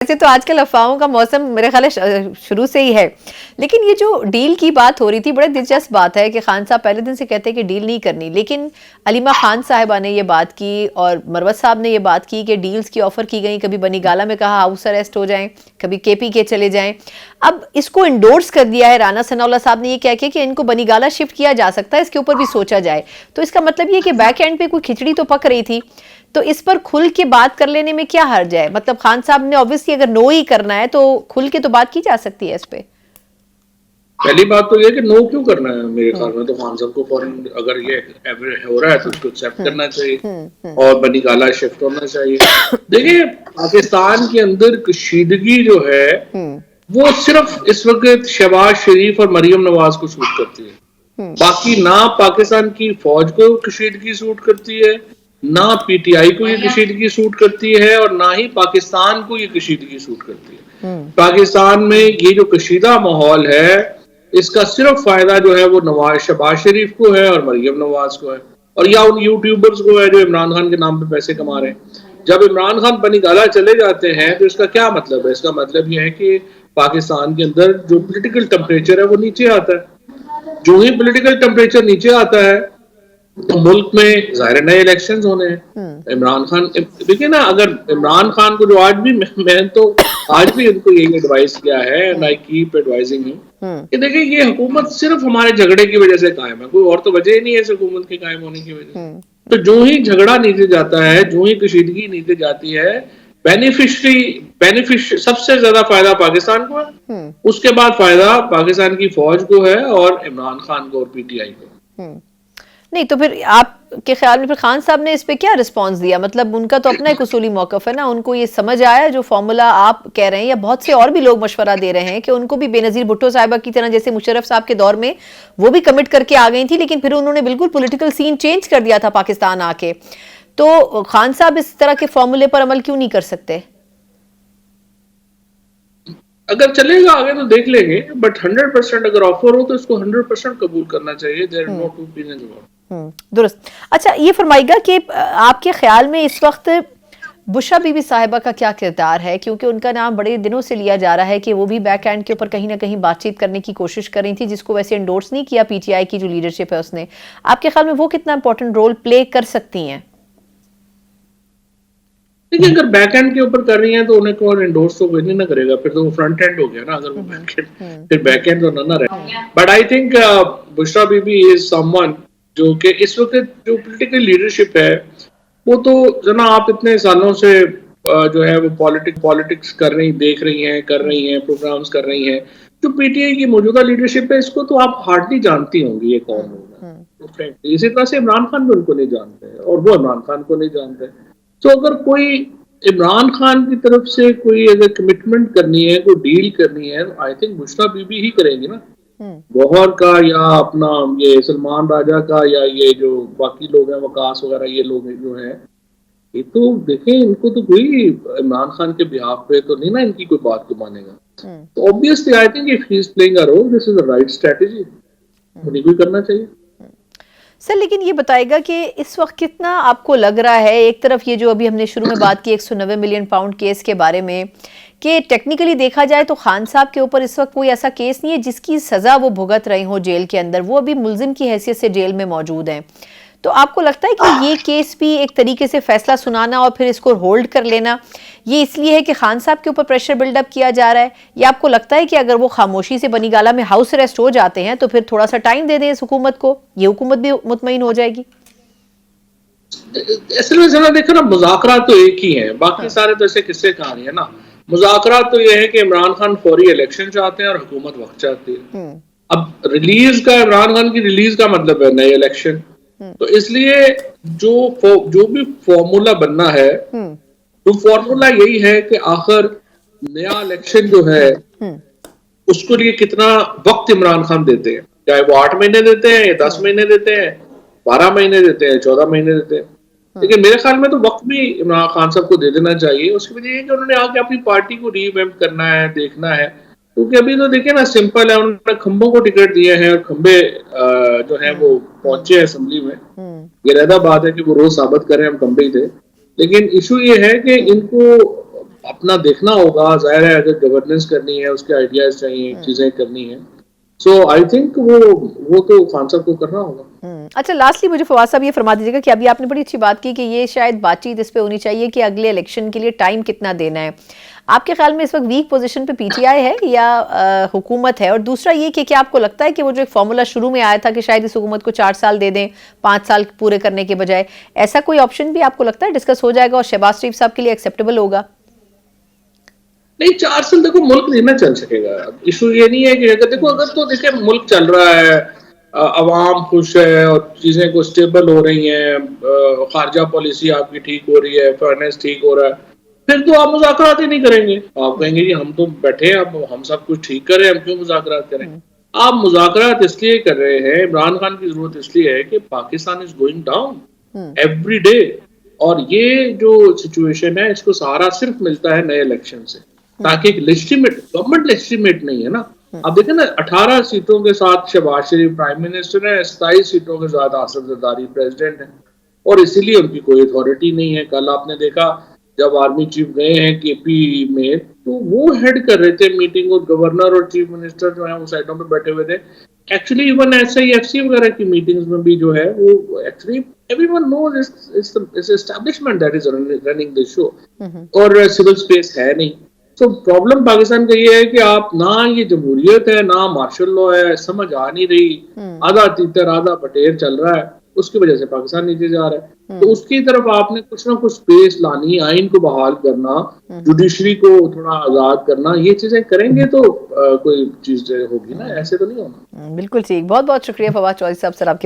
वैसे तो आजकल अफवाहों का मौसम मेरे ख्याल है शुरू से ही है, लेकिन ये जो डील की बात हो रही थी, बड़े दिलचस्प बात है कि खान साहब पहले दिन से कहते हैं कि डील नहीं करनी, लेकिन अलीमा खान साहिबा ने ये बात की और मरवत साहब ने ये बात की कि डील्स की ऑफर की गई। कभी बनीगाला में कहा हाउस अरेस्ट हो जाएं, कभी केपी के चले जाएं। अब इसको इंडोर्स कर दिया है राना सनाउल्लाह साहब ने, ये कह के कि इनको बनीगाला शिफ्ट किया जा सकता है, इसके ऊपर भी सोचा जाए। तो इसका मतलब ये कि बैक एंड पे कोई खिचड़ी तो पक रही थी, तो इस पर खुल के बात कर लेने में क्या हर्ज है? मतलब खान साहब ने ऑब्वियसली अगर नो ही करना है तो खुल के तो बात की जा सकती है इस पे। पहली बात तो ये कि नो क्यों करना है, मेरे ख्याल में तो खान साहब को फौरन अगर ये हो रहा है तो उसको एक्सेप्ट करना चाहिए और बनीगाला शिफ्ट होना चाहिए। देखिए, पाकिस्तान के अंदर कशीदगी जो है वो सिर्फ इस वक्त शहबाज शरीफ और मरियम नवाज को सूट करती है। बाकी ना पाकिस्तान की फौज को कशीदगी सूट करती है, ना पीटीआई को ये कशीदगी सूट करती है और ना ही पाकिस्तान को ये कशीदगी सूट करती है। पाकिस्तान में ये जो कशीदा माहौल है, इसका सिर्फ फायदा जो है वो शहबाज शरीफ को है और मरियम नवाज को है, और या उन यूट्यूबर्स को है जो इमरान खान के नाम पे पैसे कमा रहे हैं। जब इमरान खान बनीगाला चले जाते हैं तो इसका क्या मतलब है? इसका मतलब यह है कि पाकिस्तान के अंदर जो पॉलिटिकल टेम्परेचर है वो नीचे आता है। जो ही पॉलिटिकल टेम्परेचर नीचे आता है तो मुल्क में जाहिर नए इलेक्शंस होने हैं। इमरान खान, देखिए ना, अगर इमरान खान को जो आज भी मैं तो आज भी उनको यही एडवाइस किया है, and I keep advising him कि देखिए ये हुकूमत सिर्फ हमारे झगड़े की वजह से कायम है, कोई और तो वजह ही नहीं है इस हुकूमत के कायम होने की वजह से। तो जो ही झगड़ा नीचे जाता है, जो ही कशीदगी नीचे जाती है, बेनिफिश सबसे ज्यादा फायदा पाकिस्तान को है, उसके बाद फायदा पाकिस्तान की फौज को है और इमरान खान को और पीटीआई को। नहीं तो फिर आपके ख्याल में फिर खान साहब ने इस पे क्या रिस्पांस दिया? मतलब उनका तो अपना एक उसूली मौकफ है ना, उनको ये समझ आया जो फॉर्मूला आप कह रहे हैं या बहुत से और भी लोग मशवरा दे रहे हैं कि उनको भी बेनजीर भुट्टो साहिबा की तरह, जैसे मुशर्रफ साहब के दौर में वो भी कमिट करके आ गई थी, लेकिन फिर उन्होंने बिल्कुल पॉलिटिकल सीन चेंज कर दिया था पाकिस्तान आके। तो खान साहब इस तरह के फॉर्मूले पर अमल क्यों नहीं कर सकते? अगर चलेगा आगे तो देख लेंगे, बट 100% अगर ऑफर हो तो इसको 100% कबूल करना चाहिए। There are no two opinions about. दुरुस्त। अच्छा, ये फरमाइएगा कि आपके ख्याल में इस वक्त बुशरा बीबी साहिबा का क्या किरदार है, क्योंकि उनका नाम बड़े दिनों से लिया जा रहा है कि वो भी बैक एंड के ऊपर कहीं ना कहीं बातचीत करने की कोशिश कर रही थी, जिसको वैसे एंडोर्स नहीं किया पीटीआई की जो लीडरशिप है उसने। आपके ख्याल में वो कितना इंपॉर्टेंट रोल प्ले कर सकती हैं? देखिए, अगर बैक एंड के ऊपर कर रही हैं तो उन्हें कौन एंडोर्स तो कोई नहीं ना करेगा, फिर तो वो फ्रंट एंड हो गया ना। अगर वो बैक एंड, फिर बैक एंड तो ना रहे। But I think Bushra Bibi is someone जो कि इस वक्त जो पॉलिटिकल लीडरशिप है वो तो जना आप इतने सालों से जो है वो पॉलिटिक्स कर रही, देख रही हैं, कर रही हैं, प्रोग्राम्स कर रही हैं। जो पीटीआई की मौजूदा लीडरशिप है इसको तो आप हार्डली जानती होंगी ये कौन होगा। इसी तरह से इमरान खान भी उनको नहीं जानते हैं और वो इमरान खान को नहीं जानते। तो अगर कोई इमरान खान की तरफ से कोई अगर कमिटमेंट करनी है, कोई डील करनी है, आई थिंक बुशरा बीबी ही करेंगी ना। गौहर का या अपना ये सलमान राजा का या ये जो बाकी लोग हैं वकास वगैरह, ये लोग जो हैं, ये तो देखें, इनको तो कोई इमरान खान के बिहाफ पे तो नहीं ना इनकी कोई बात को मानेगा। तो obviously I think if he is playing a role, this is the right strategy, उन्हें भी करना चाहिए। सर, लेकिन ये बताएगा कि इस वक्त कितना आपको लग रहा है, एक तरफ ये जो अभी हमने शुरू में बात की 190 मिलियन पाउंड केस के बारे में, कि टेक्निकली देखा जाए तो खान साहब के ऊपर इस वक्त कोई ऐसा केस नहीं है जिसकी सजा वो भुगत रहे हो जेल के अंदर, वो अभी मुल्जिम की हैसियत से जेल में मौजूद हैं। तो आपको लगता है कि ये केस भी एक तरीके से फैसला सुनाना और फिर इसको होल्ड कर लेना, ये इसलिए है कि खान साहब के ऊपर प्रेशर बिल्डअप किया जा रहा है, या आपको लगता है कि अगर वो खामोशी से बनीगाला में हाउस अरेस्ट हो जाते हैं तो फिर थोड़ा सा टाइम दे दें इस हुकूमत को, ये हुकूमत भी मुतमईन हो जाएगी? असल में जरा देखो ना, मुज़ाकरा तो एक ही है, बाकी सारे तो ऐसे किस्से कहानी है ना। मुज़ाकरा तो ये है कि इमरान खान फौरी इलेक्शन चाहते हैं और हुकूमत वक्त चाहती है। अब रिलीज का, इमरान खान की रिलीज का मतलब है नए इलेक्शन। तो इसलिए जो भी फॉर्मूला बनना है, तो फॉर्मूला यही है कि आखिर नया इलेक्शन जो है उसको लिए कितना वक्त इमरान खान देते हैं, चाहे वो 8 महीने देते हैं या 10 महीने देते हैं, 12 महीने देते हैं, 14 महीने देते हैं। लेकिन मेरे ख्याल में तो वक्त भी इमरान खान साहब को दे देना चाहिए। उसकी वजह ये कि उन्होंने आके अपनी पार्टी को रीवैम्प करना है, देखना है। क्योंकि अभी तो देखिए ना, सिंपल है, उन्होंने खंभों को टिकट दिए हैं और खंभे जो है वो पहुंचे हैं असेंबली में। ये रहता बात है कि वो रोज साबित करें हम खंभे ही थे, लेकिन इशू ये है कि इनको अपना देखना होगा, जाहिर है अगर गवर्नेंस करनी है उसके आइडियाज चाहिए, चीजें करनी है, सो आई थिंक वो तो खान साहब को करना होगा। अच्छा, लास्टली मुझे फवाद साहब ये फरमा दीजिएगा कि अभी आपने बड़ी अच्छी बात की कि ये शायद बातचीत इस पे होनी चाहिए कि अगले इलेक्शन के लिए टाइम कितना देना है। आपके ख्याल में इस वक्त वीक पोजीशन पे पीटीआई है या हुकूमत है? और दूसरा ये कि क्या आपको लगता है कि वो जो एक फॉर्मूला शुरू में आया था कि शायद इस हुकूमत को 4 साल दे दें 5 साल पूरे करने के बजाय, ऐसा कोई ऑप्शन भी आपको लगता है डिस्कस हो जाएगा और शहबाज शरीफ साहब के लिए एक्सेप्टेबल होगा? नहीं, 4 साल देखो मुल्क नहीं ना चल सकेगा। इशू ये नहीं है कि अगर देखो, अगर तो देखिए मुल्क चल रहा है, अवाम खुश है और चीजें को स्टेबल हो रही हैं, खारजा पॉलिसी आपकी ठीक हो रही है, फाइनेंस ठीक हो रहा है, फिर तो आप मुज़ाकरात ही नहीं करेंगे। आप कहेंगे कि हम तो बैठे हैं, अब हम सब कुछ ठीक करें, हम क्यों मुज़ाकरात करें। आप मुज़ाकरात इसलिए कर रहे हैं, इमरान खान की जरूरत इसलिए है कि Pakistan is going down every day, और ये जो सिचुएशन है इसको सहारा सिर्फ मिलता है नए इलेक्शन से, ताकि एक लेजिटिमेट गवर्नमेंट लेजिटिमेट नहीं है ना। अब देखें ना, 18 सीटों के साथ शहबाज शरीफ प्राइम मिनिस्टर है, 27 सीटों के साथ आसिफ जरदारी प्रेसिडेंट है, और इसीलिए उनकी कोई अथॉरिटी नहीं है। कल आपने देखा जब आर्मी चीफ गए हैं केपी में, तो वो हेड कर रहे थे मीटिंग, और गवर्नर और चीफ मिनिस्टर जो है वो साइडों पे बैठे हुए थे। एक्चुअली इवन SIFC वगैरह की मीटिंग्स में भी जो है वो actually everyone knows it's establishment that is running this show, और सिविल स्पेस है नहीं। तो प्रॉब्लम पाकिस्तान का ये है कि आप ना, ये जमहूरियत है ना मार्शल लॉ है, समझ आ नहीं रही, आधा तीतर आधा बटेर चल रहा है, उसकी वजह से पाकिस्तान नीचे जा रहा है। तो उसकी तरफ आपने कुछ ना कुछ स्पेस लानी, आइन को बहाल करना, जुडिशरी को थोड़ा आजाद करना, ये चीजें करेंगे तो कोई चीज होगी ना, ऐसे तो नहीं होना। बिल्कुल ठीक। बहुत बहुत शुक्रिया फवाद चौधरी साहब सर आपके